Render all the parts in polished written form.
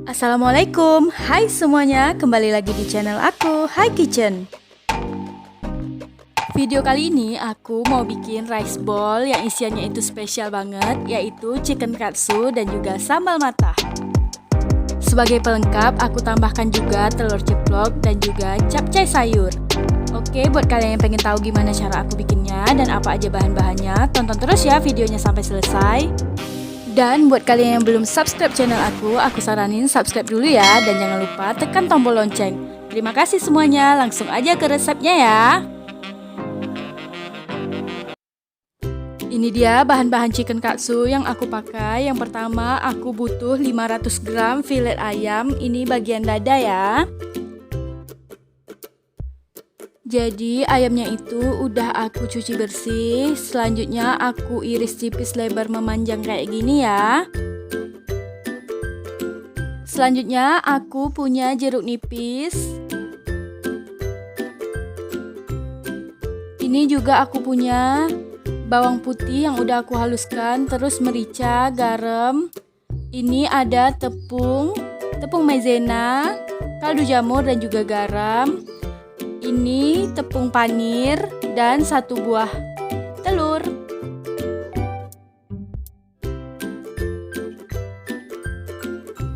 Assalamualaikum, hai semuanya, kembali lagi di channel aku, Hai Kitchen. Video kali ini aku mau bikin rice ball yang isiannya itu spesial banget, yaitu chicken katsu dan juga sambal matah. Sebagai pelengkap, aku tambahkan juga telur ceplok dan juga capcay sayur. Oke, buat kalian yang pengen tahu gimana cara aku bikinnya dan apa aja bahan-bahannya, tonton terus ya videonya sampai selesai. Dan buat kalian yang belum subscribe channel aku saranin subscribe dulu ya. Dan jangan lupa tekan tombol lonceng. Terima kasih semuanya, langsung aja ke resepnya ya. Ini dia bahan-bahan chicken katsu yang aku pakai. Yang pertama aku butuh 500 gram filet ayam. Ini bagian dada ya. Jadi ayamnya itu udah aku cuci bersih. Selanjutnya aku iris tipis lebar memanjang kayak gini ya. Selanjutnya aku punya jeruk nipis. Ini juga aku punya bawang putih yang udah aku haluskan. Terus merica, garam. Ini ada tepung maizena, kaldu jamur dan juga garam. Ini tepung panir dan 1 buah telur.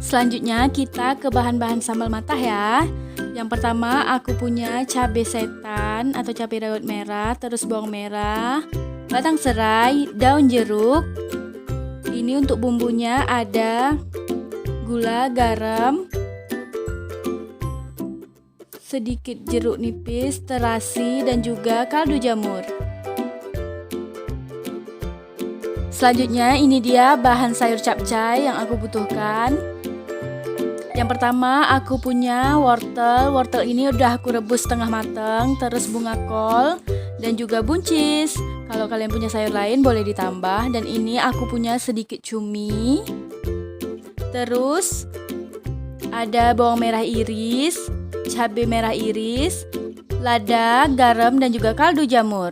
Selanjutnya kita ke bahan-bahan sambal matah ya. Yang pertama aku punya cabai setan atau cabai rawit merah, terus bawang merah, batang serai, daun jeruk. Ini untuk bumbunya ada gula, garam, sedikit jeruk nipis, terasi, dan juga kaldu jamur. Selanjutnya ini dia bahan sayur capcay yang aku butuhkan. Yang pertama aku punya wortel. Wortel ini udah aku rebus setengah matang. Terus bunga kol dan juga buncis. Kalau kalian punya sayur lain boleh ditambah. Dan ini aku punya sedikit cumi. Terus ada bawang merah iris, cabai merah iris, lada, garam, dan juga kaldu jamur.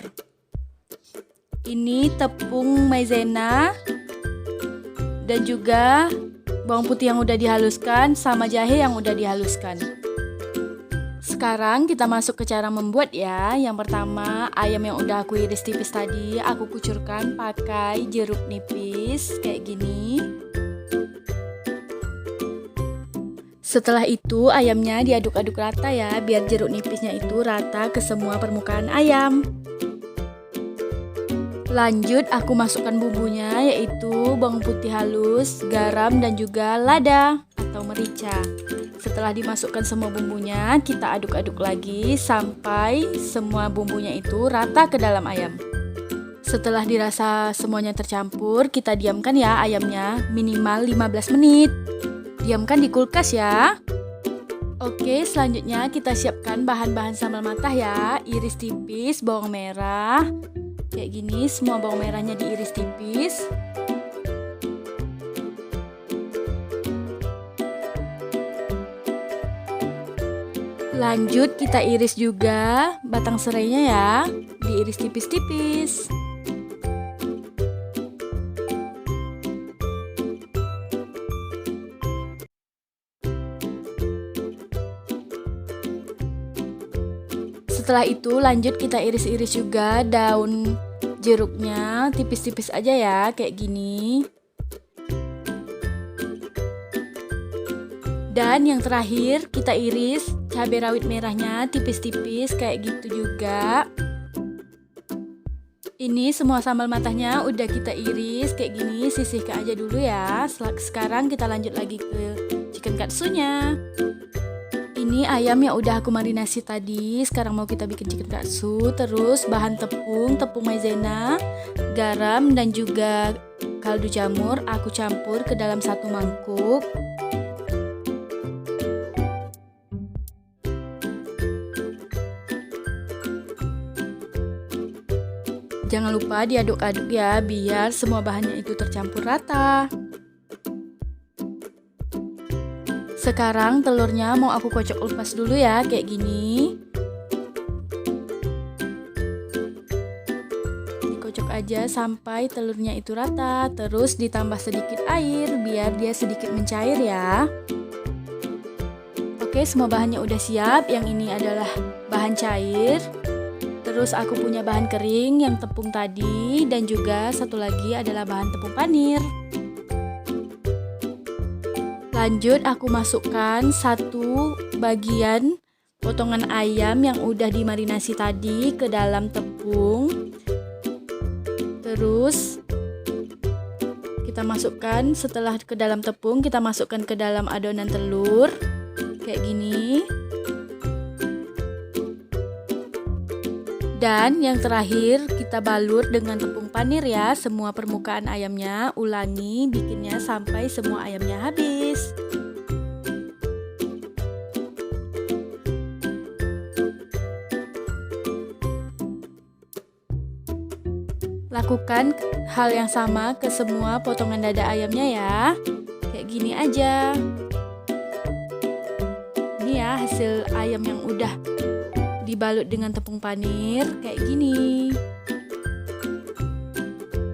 Ini tepung maizena dan juga bawang putih yang udah dihaluskan sama jahe yang udah dihaluskan. Sekarang kita masuk ke cara membuat ya. Yang pertama, ayam yang udah aku iris tipis tadi aku kucurkan pakai jeruk nipis kayak gini. Setelah itu ayamnya diaduk-aduk rata ya, biar jeruk nipisnya itu rata ke semua permukaan ayam. Lanjut aku masukkan bumbunya, yaitu bawang putih halus, garam, dan juga lada atau merica. Setelah dimasukkan semua bumbunya, kita aduk-aduk lagi sampai semua bumbunya itu rata ke dalam ayam. Setelah dirasa semuanya tercampur, kita diamkan ya ayamnya minimal 15 menit. Diamkan di kulkas ya. Oke, selanjutnya kita siapkan bahan-bahan sambal matah ya. Iris tipis bawang merah. Kayak gini, semua bawang merahnya diiris tipis. Lanjut kita iris juga batang serainya ya. Diiris tipis-tipis. Setelah itu lanjut kita iris-iris juga daun jeruknya tipis-tipis aja ya, kayak gini. Dan yang terakhir kita iris cabai rawit merahnya tipis-tipis kayak gitu juga. Ini semua sambal matahnya udah kita iris kayak gini, sisihkan aja dulu ya. Sekarang kita lanjut lagi ke chicken katsunya. Ini ayam yang udah aku marinasi tadi. Sekarang mau kita bikin chicken katsu. Terus bahan tepung maizena, garam, dan juga kaldu jamur aku campur ke dalam satu mangkuk. Jangan lupa diaduk-aduk ya, biar semua bahannya itu tercampur rata. Sekarang telurnya mau aku kocok lepas dulu ya, kayak gini. Dikocok aja sampai telurnya itu rata. Terus ditambah sedikit air biar dia sedikit mencair ya. Oke, semua bahannya udah siap. Yang ini adalah bahan cair. Terus aku punya bahan kering yang tepung tadi, dan juga satu lagi adalah bahan tepung panir. Lanjut aku masukkan satu bagian potongan ayam yang udah dimarinasi tadi ke dalam tepung. Terus kita masukkan, setelah ke dalam tepung kita masukkan ke dalam adonan telur kayak gini. Dan yang terakhir kita balur dengan tepung panir ya, semua permukaan ayamnya. Ulangi bikinnya sampai semua ayamnya habis. Lakukan hal yang sama ke semua potongan dada ayamnya ya. Kayak gini aja. Ini ya hasil ayam yang udah dibalut dengan tepung panir kayak gini.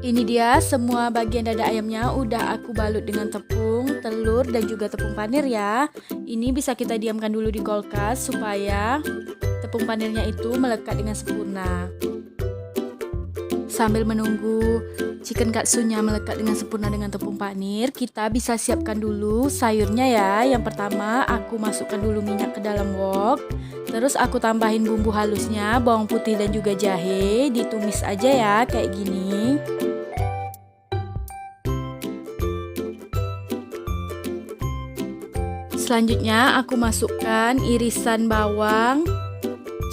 Ini dia semua bagian dada ayamnya udah aku balut dengan tepung, telur, dan juga tepung panir ya. Ini bisa kita diamkan dulu di kulkas supaya tepung panirnya itu melekat dengan sempurna. Sambil menunggu chicken katsunya melekat dengan sempurna dengan tepung panir, kita bisa siapkan dulu sayurnya ya. Yang pertama aku masukkan dulu minyak ke dalam wok. Terus aku tambahin bumbu halusnya, bawang putih dan juga jahe, ditumis aja ya kayak gini. Selanjutnya aku masukkan irisan bawang,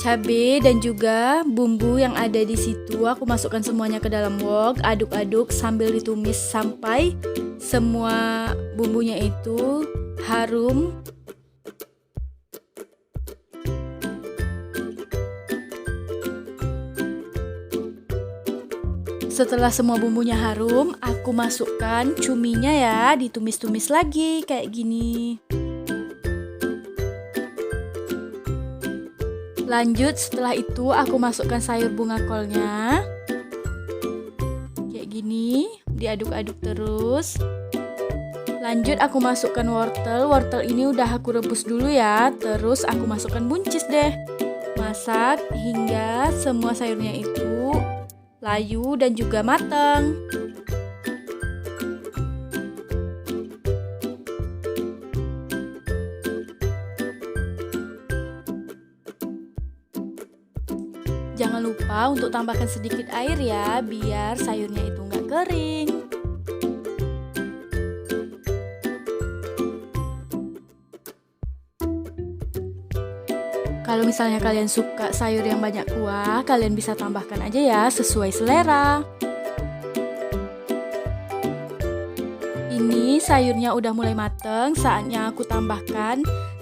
cabai, dan juga bumbu yang ada di situ. Aku masukkan semuanya ke dalam wok, aduk-aduk sambil ditumis sampai semua bumbunya itu harum. Setelah semua bumbunya harum, aku masukkan cuminya ya, ditumis-tumis lagi kayak gini. Lanjut setelah itu aku masukkan sayur bunga kolnya. Kayak gini, diaduk-aduk terus. Lanjut aku masukkan wortel. Wortel ini udah aku rebus dulu ya. Terus aku masukkan buncis deh. Masak hingga semua sayurnya itu layu dan juga matang. Jangan lupa untuk tambahkan sedikit air ya, biar sayurnya itu nggak kering. Kalau misalnya kalian suka sayur yang banyak kuah, kalian bisa tambahkan aja ya, sesuai selera. Ini sayurnya udah mulai mateng, saatnya aku tambahkan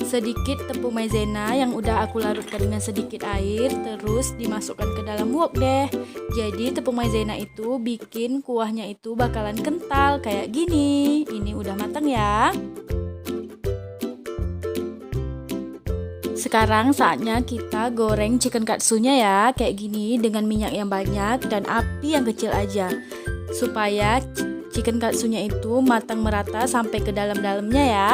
sedikit tepung maizena yang udah aku larutkan dengan sedikit air, terus dimasukkan ke dalam wok deh. Jadi tepung maizena itu bikin kuahnya itu bakalan kental kayak gini. Ini udah mateng ya. Sekarang saatnya kita goreng chicken katsunya ya, kayak gini dengan minyak yang banyak dan api yang kecil aja. Supaya chicken katsunya itu matang merata sampai ke dalam-dalamnya ya.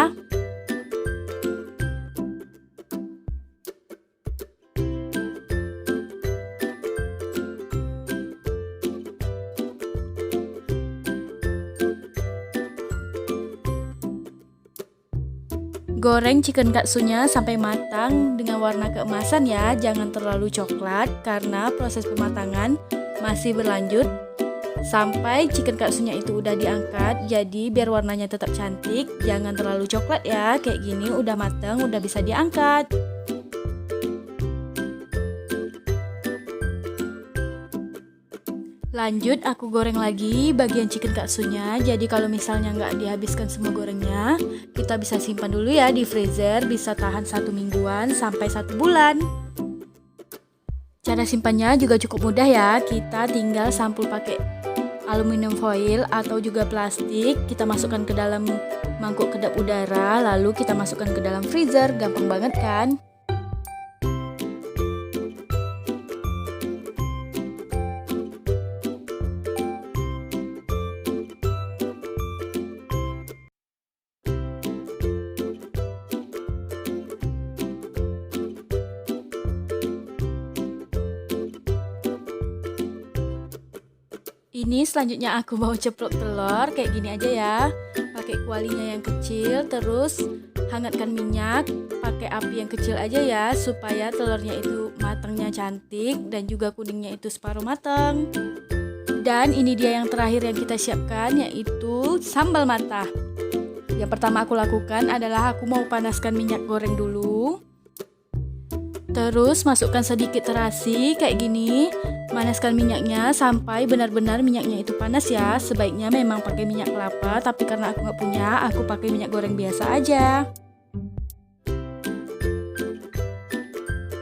Goreng chicken katsunya sampai matang dengan warna keemasan ya, jangan terlalu coklat karena proses pematangan masih berlanjut sampai chicken katsunya itu udah diangkat. Jadi biar warnanya tetap cantik, jangan terlalu coklat ya. Kayak gini udah matang, udah bisa diangkat. Lanjut aku goreng lagi bagian chicken katsunya. Jadi kalau misalnya nggak dihabiskan semua gorengnya, kita bisa simpan dulu ya di freezer, bisa tahan 1 mingguan sampai 1 bulan. Cara simpannya juga cukup mudah ya. Kita tinggal sampul pakai aluminium foil atau juga plastik. Kita masukkan ke dalam mangkuk kedap udara, lalu kita masukkan ke dalam freezer. Gampang banget kan? Ini selanjutnya aku mau ceplok telur kayak gini aja ya. Pakai kualinya yang kecil, terus hangatkan minyak, pakai api yang kecil aja ya supaya telurnya itu matangnya cantik dan juga kuningnya itu separuh matang. Dan ini dia yang terakhir yang kita siapkan, yaitu sambal matah. Yang pertama aku lakukan adalah aku mau panaskan minyak goreng dulu. Terus masukkan sedikit terasi kayak gini. Manaskan minyaknya sampai benar-benar minyaknya itu panas ya. Sebaiknya memang pakai minyak kelapa, tapi karena aku nggak punya, aku pakai minyak goreng biasa aja.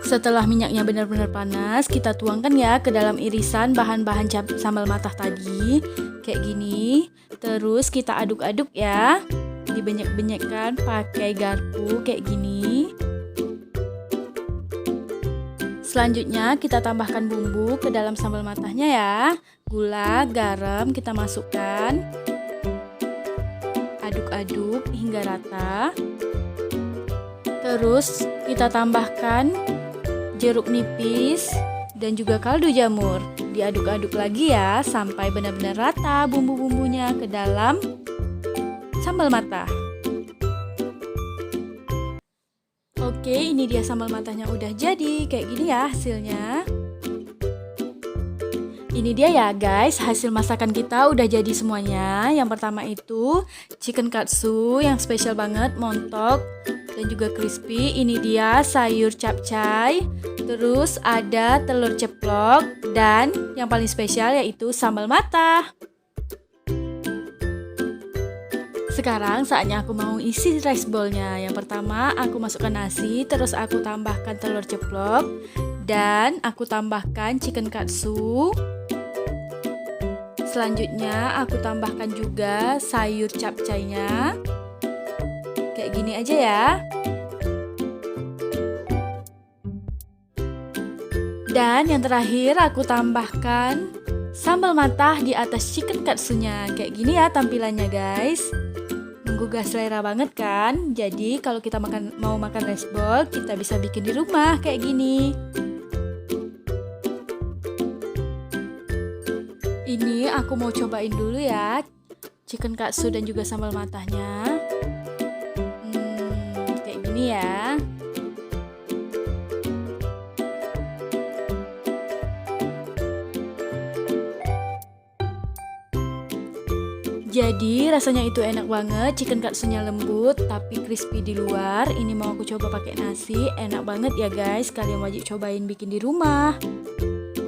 Setelah minyaknya benar-benar panas, kita tuangkan ya ke dalam irisan bahan-bahan sambal matah tadi kayak gini. Terus kita aduk-aduk ya. Dibanyak-banyakkan pakai garpu kayak gini. Selanjutnya kita tambahkan bumbu ke dalam sambal matahnya ya. Gula, garam kita masukkan. Aduk-aduk hingga rata. Terus kita tambahkan jeruk nipis dan juga kaldu jamur. Diaduk-aduk lagi ya sampai benar-benar rata bumbu-bumbunya ke dalam sambal matah. Oke, ini dia sambal matahnya udah jadi. Kayak gini ya hasilnya. Ini dia ya guys, hasil masakan kita udah jadi semuanya. Yang pertama itu chicken katsu yang spesial banget, montok dan juga crispy. Ini dia sayur capcay. Terus ada telur ceplok dan yang paling spesial yaitu sambal matah. Sekarang saatnya aku mau isi rice bowl-nya. Yang pertama aku masukkan nasi, terus aku tambahkan telur ceplok dan aku tambahkan chicken katsu. Selanjutnya aku tambahkan juga sayur capcay-nya. Kayak gini aja ya. Dan yang terakhir aku tambahkan sambal matah di atas chicken katsunya. Kayak gini ya tampilannya guys. Menggugah selera banget kan? Jadi kalau kita mau makan rice bowl, kita bisa bikin di rumah kayak gini. Ini aku mau cobain dulu ya chicken katsu dan juga sambal matahnya. Kayak gini ya. Jadi rasanya itu enak banget, chicken katsunya lembut tapi crispy di luar. Ini mau aku coba pakai nasi, enak banget ya guys. Kalian wajib cobain bikin di rumah.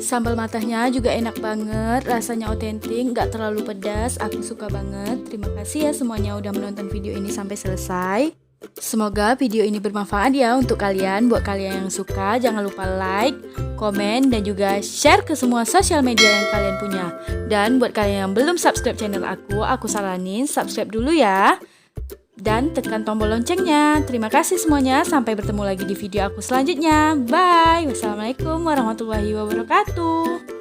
Sambal matahnya juga enak banget, rasanya otentik, gak terlalu pedas. Aku suka banget. Terima kasih ya semuanya udah menonton video ini sampai selesai. Semoga video ini bermanfaat ya untuk kalian. Buat kalian yang suka, jangan lupa like, komen, dan juga share ke semua sosial media yang kalian punya. Dan buat kalian yang belum subscribe channel aku saranin subscribe dulu ya. Dan tekan tombol loncengnya. Terima kasih semuanya, sampai bertemu lagi di video aku selanjutnya. Bye. Wassalamualaikum warahmatullahi wabarakatuh.